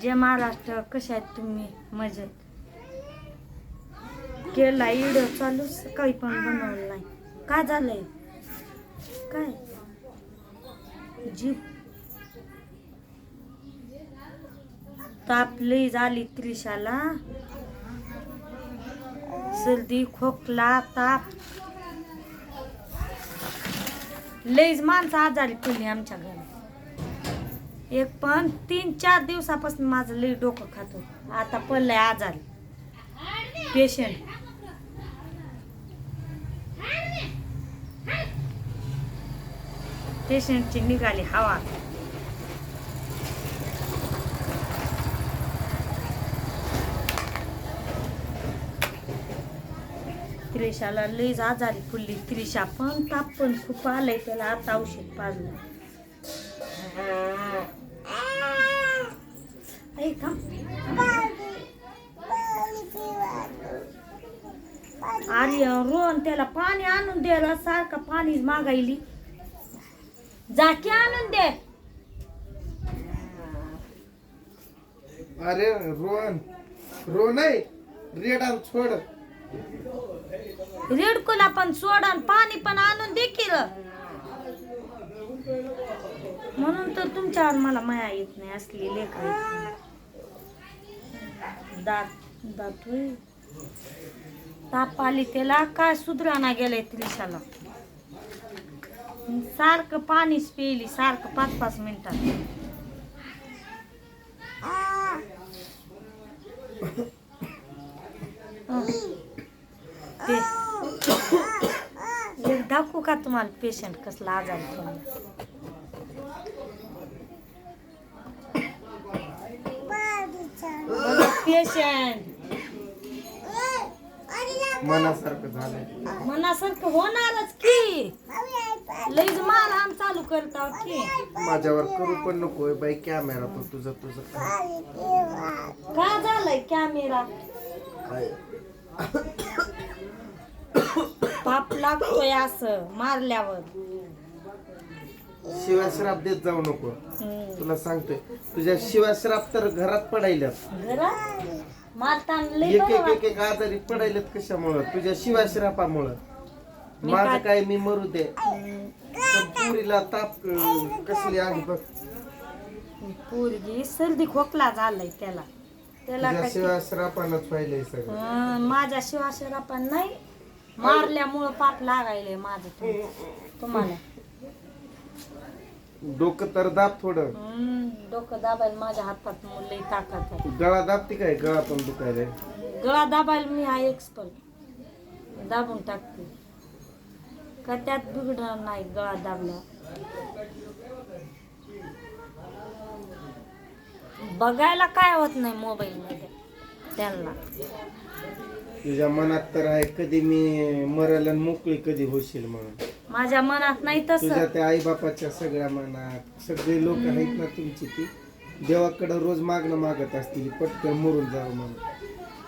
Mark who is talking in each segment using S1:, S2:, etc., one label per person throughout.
S1: जय महाराष्ट्र. कशा आहेत तुम्ही? मजेत. केला व्हिडिओ चालू, काही पण बनवलं नाही. काय झालंय? काय जीव ताप लई झाली त्रिशाला. सर्दी खोकला ताप लईच माणसं आजारी पडली आमच्या घरात. एक पण 3-4 दिवसापासून माझं लई डोकं खात होतं. आता पडलंय आजारी पेशंट. पेशंटची निघाली हवा. त्रिशाला लईच आजारी पडली. त्रिशा पण ताप पण खूप आलंय त्याला. आता औषध पाजलं. अरे रोहन त्याला पाणी आणून द्यायला सारखं पाणी मागायली. जाकी आणून दे.
S2: अरे रोहन नाही रेड आण छोड.
S1: रेडकोला पण सोड आणि पाणी पण आणून दे की र. म्हणून तर तुमच्यावर मला माया येत नाही. असली लेकर दात होय. ताप आली त्याला. काय सुधराना गेलंय त्रिशाला. सारखं पाणीच पिली सारखं 5-5 मिनिटात. एक दाखवू का तुम्हाला पेशंट कसला आजारी पडला. पेशंट
S2: मनासारखं झालंय.
S1: मनासारखं होणारच की. लईच मारहाण चालू करता की.
S2: माझ्यावर करू पण नको बाई कॅमेरा. तो तुझं
S1: काय झालंय कॅमेरा? पाप लागतोय असं मारल्यावर.
S2: शिवाय श्राप देत जाऊ नको. तुला सांगतोय तुझ्या शिवाय श्राप तर घरात पडायल्यात.
S1: घरात मारताना लई
S2: एक
S1: बरं
S2: एक
S1: वाटतं.
S2: एक एक आजारी पडायलेत. कशामुळं? तुझ्या शिवाय श्रापामुळं. माझं काय मी मरू दे. पण पुरीला ताप कसली आहे बघ.
S1: पोरगी सर्दी खोकला झालाय त्याला.
S2: तुझ्या
S1: काय
S2: शिवाय श्रापानंच व्हायलंय सगळं.
S1: माझ्या शिवाशिरा पण नाही. मारल्यामुळं पाप लागायलंय माझं तुम्हाला.
S2: डोकं तर दाब थोडं.
S1: डोकं दाबायला माझ्या हातात लई ताकद आहे.
S2: गळा दाबती काय? गळा पण दुखायलाय.
S1: गळा दाबायला मी आहे एक्सपर्ट. दाबून टाकते. का त्यात बिघडणार नाही गळा दाबला. बघायला काय होत नाही मोबाईल मध्ये त्यांना.
S2: तुझ्या मनात तर आहे कधी मी मरल आणि मोकळी कधी होशील म्हणून.
S1: माझ्या मनात नाही
S2: तुझ्या
S1: तसं.
S2: त्या आई बापाच्या सगळ्या मनात सगळे लोक आहेत ना तुमची ती देवाकडे रोज मागणं मागत असतील पटकन मरून जावं म्हणून.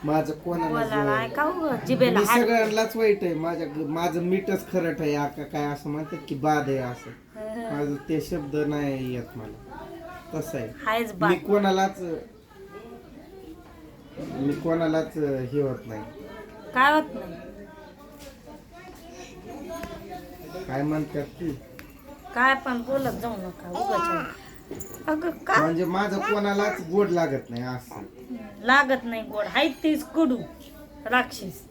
S2: माझं
S1: बोलायला
S2: कोणाला
S1: ऐका उगं जिभेला
S2: मी
S1: हाड.
S2: सगळ्यांनाच वाईट आहे. माझं मीठच खरट आहे. आका काय असं म्हणतात की बाद आहे असं. माझं ते शब्द नाही येत मला. तसं आहे.
S1: हायच
S2: मी
S1: बा.
S2: कोणालाच हे होत नाही.
S1: काय होत नाही.
S2: काय म्हणतात ती
S1: काय पण बोलत जाऊ नका उगाच. अगं का
S2: म्हणजे माझं कोणालाच गोड लागत नाही असं.
S1: लागत नाही गोड. हाय तीच कडू राक्षस.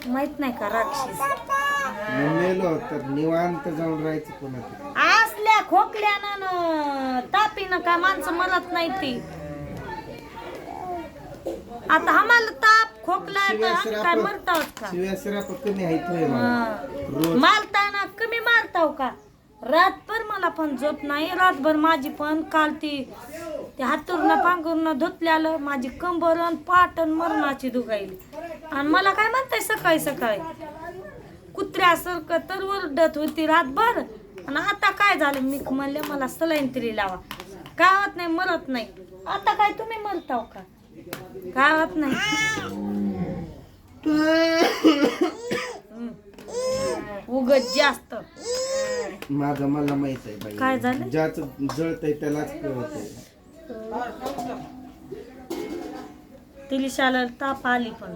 S1: माहित नाही का राक्षस?
S2: मी मेलो तर निवांत जाऊन राहायचं कोणाचं.
S1: असल्या खोकल्यानं तापीनं का माणसं मरत नाही ती. आता आम्हाला ताप खोकला येतं, आम्ही काय मरताव का?
S2: शिव्या श्राप कमी आहेत होय मला. रोज
S1: मारताना कमी मारताव का? रातभर मला पण झोप नाही. रातभर माझी पण काल ती हातूरनं पांघरूनं धुतल्यालं माझी कंबर आणि पाट आणि मरणाची दुखायली. आणि मला काय म्हणताय सकाळी सकाळी कुत्र्यासारखं तर ओरडत होती रातभर. आणि आता काय झालं? मी म्हणले मला सलाईन तरी लावा. काय होत नाही, मरत नाही. आता काय तुम्ही मरताव का? काय होत नाही. उगत जास्त
S2: माझं मला माहित आहे बाई.
S1: काय झालं?
S2: ज्याचं जळतंय त्यालाच कळतंय.
S1: तिलिशाला ताप आली पण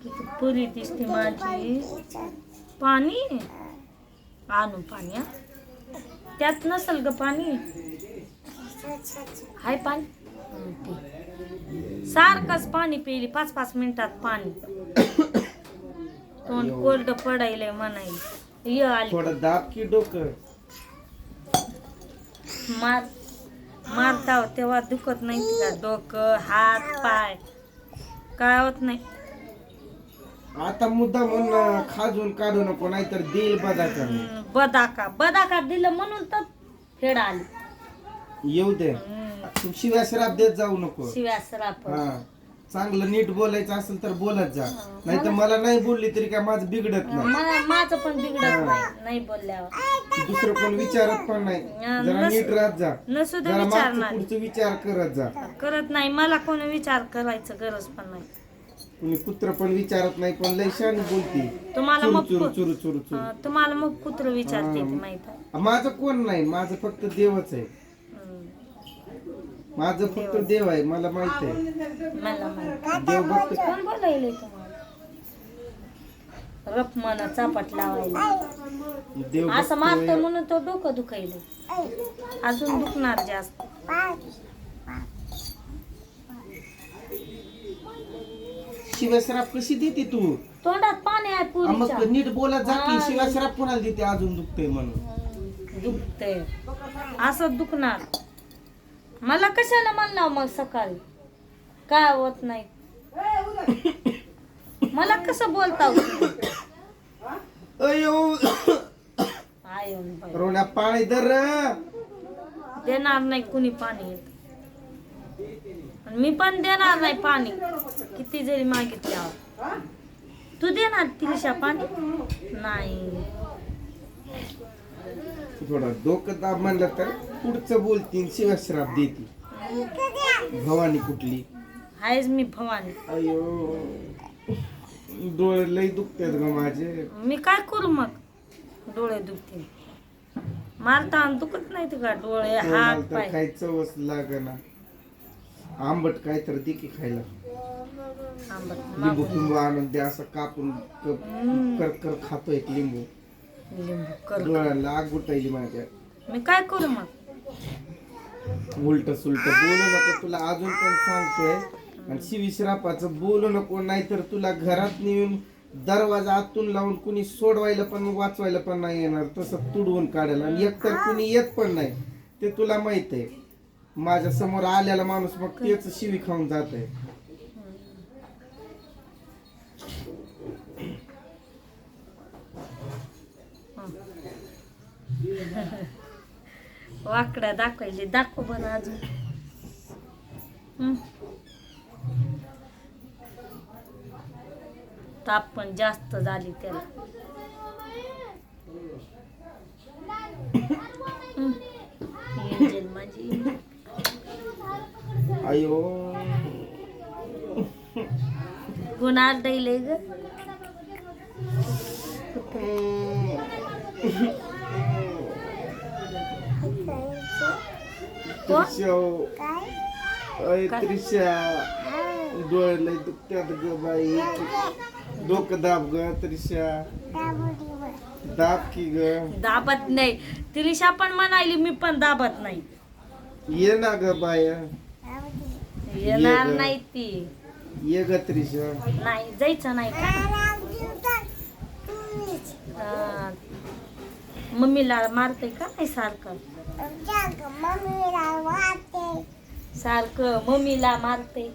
S1: किती पुरी दिसते माझी. पाणी आणू पाणी हा. त्यात नसल ग पाणी. हाय पाणी सारखंच पाणी पिली 5-5 मिनिटात पाणी. तोंड कोरड पडायलंय म्हणायला. ये आली
S2: थोडं दाब की डोकं.
S1: मारता तेव्हा दुखत नाही का डोकं हात पाय काय होत नाही.
S2: आता मुद्दा म्हणून खाजून काढू नको नाहीतर देईल बदाका.
S1: बदाका दिलं म्हणून तर फेड आली.
S2: येऊ दे. तू शिव्या श्राप देत जाऊ नको.
S1: शिव्या श्राप.
S2: हा चांगलं नीट बोलायचं असेल तर बोलत जा. नाही तर मला नाही बोलली तरी काय माझं बिघडत नाही.
S1: माझं पण बिघडत नाही बोलल्यावर.
S2: दुसरं कोण विचारत पण नाही. जरा नीट राहत जा.
S1: नसुद्धा
S2: जरा
S1: विचारणार
S2: मागचं पुढचं विचार करत जा.
S1: करत नाही. मला कोणी विचार करायचं गरज पण नाही.
S2: कुणी कुत्र पण विचारत नाही पण लय शान बोलती.
S1: तुम्हाला मग
S2: चुरू चुरू चुरू चुरू.
S1: तुम्हाला मग कुत्र विचारते ते माहित आहे.
S2: माझं कोण नाही. माझं फक्त देवच आहे. माझं फक्त देव आहे. मला माहित आहे.
S1: मला माहित.
S2: देव भक्त.
S1: कोण बोलायले तुम्हाला रफ म्हणा चापट लावायला.
S2: देव
S1: असं मारतो म्हणून तो डोकं दुखायले. अजून दुखणार जास्त.
S2: शिवश्राप कशी देते तू.
S1: तोंडात पाणी आहे
S2: मग
S1: पुरीच्या.
S2: नीट बोलत जा की शिवश्राप कोणाला देते अजून दुखतंय म्हणून.
S1: दुखते असं दुखणार. मला कशाला म्हणला मग सकाळी काय होत नाही. मला कसं बोलता
S2: अयो रोण्या पाणी दर
S1: देणार नाही कुणी पाणी. मी पण देणार नाही पाणी किती जरी मागितल्यावर. तू देणार तिलिशा पाणी नाही.
S2: थोडं डोकं दाब म्हणलं तर पुढचं बोलतील शिवश्राप देते. भवानी कुठली
S1: आहेच मी भवानी.
S2: अयो डोळे लय दुखतात ग माझे.
S1: मी काय करू मग डोळे दुखतील. मारता दुखत नाही का डोळे हात
S2: तर
S1: पाय.
S2: काय चवच लागना. आंबट काय तर दे की खायला.
S1: आंबट
S2: लिंबू लिंबू आणून द्या. असं कापून कर कर खातो एक लिंबू.
S1: लिंबू कर.
S2: डोळ्याला आग गुटायली माझ्या.
S1: मी काय करू मग.
S2: उलट सुलट बोलू नको. तुला अजून पण सांगतोय. आणि शिवश्रापाचं बोलू नको. नाहीतर तुला घरात नेऊन दरवाजा आतून लावून कुणी सोडवायला पण वाचवायला पण नाही येणार. तसं तुडवून काढायला. आणि एकतर कुणी येत पण नाही ते तुला माहित आहे. माझ्या समोर आलेला माणूस मग तेच शिवी खाऊन जात आहे.
S1: वाकड्या दाखवायचे. दाखव बरं अजून. ताप पण जास्त झाली त्याला. एंजल माझी.
S2: अयो
S1: कोण आरडायलंय ग.
S2: त्रिशा डोळे लय दुखत्यात ग बाई. डोकं दाब ग त्रिशा. दाब की ग.
S1: दाबत नाही. तिलिशा पण म्हणाली मी पण दाबत नाही.
S2: ये ना ग बाया.
S1: येणार नाही ती.
S2: ये ग त्रिशा.
S1: नाही जायचं नाही का. मम्मीला मारते का नाही सारखं. सारखं मम्मीला मारते.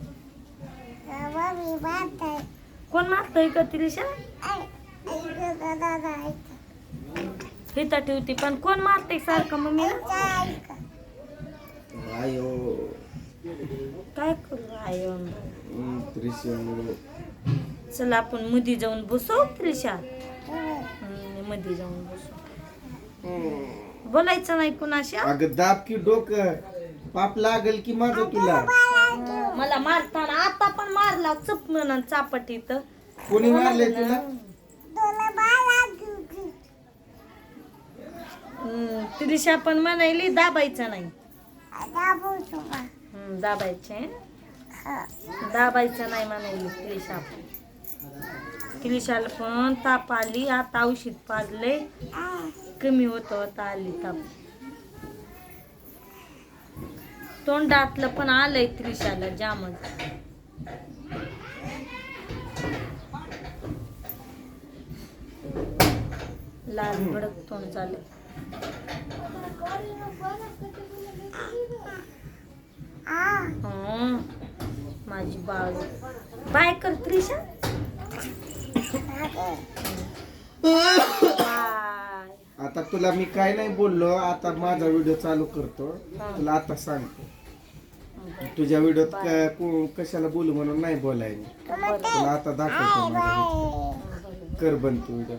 S1: कोण मारतय का तिलिशा. हिता ठेवती पण कोण मारते सारखं मम्मीला.
S2: आयो
S1: काय करू आयो.
S2: त्रिशा
S1: चला आपण मध्ये जाऊन बसू त्रिशा. मध्ये जाऊन बसू. बोलायचं नाही कुणाशी.
S2: अगं दाब की डोकं. पाप लागल की माझं तुला.
S1: मला मारताना आता पण मारला चपमन चापटीत.
S2: कोणी मारले तुला.
S1: त्रिशा पण म्हणायली दाबायचं नाही. दाबायचे दाबायचं नाही म्हणायली त्रिशा पण. त्रिशाला पण ताप आली, आता औषध पाजले कमी होत होता आली ताप. तोंडातलं पण आलंय त्रिशाला जामच. लाल भडक तोंड झालं. माझी बाळ बाय कर त्रिशा. बाय.
S2: आता तुला मी काय नाही बोललो, आता माझा व्हिडिओ चालू करतो. तुला आता सांगतो, तुझ्या व्हिडिओत कशाला बोलू म्हणून नाही बोलायला. तुला आता दाखवतो माझा व्हिडिओ. कर बंद तू व्हिडिओ.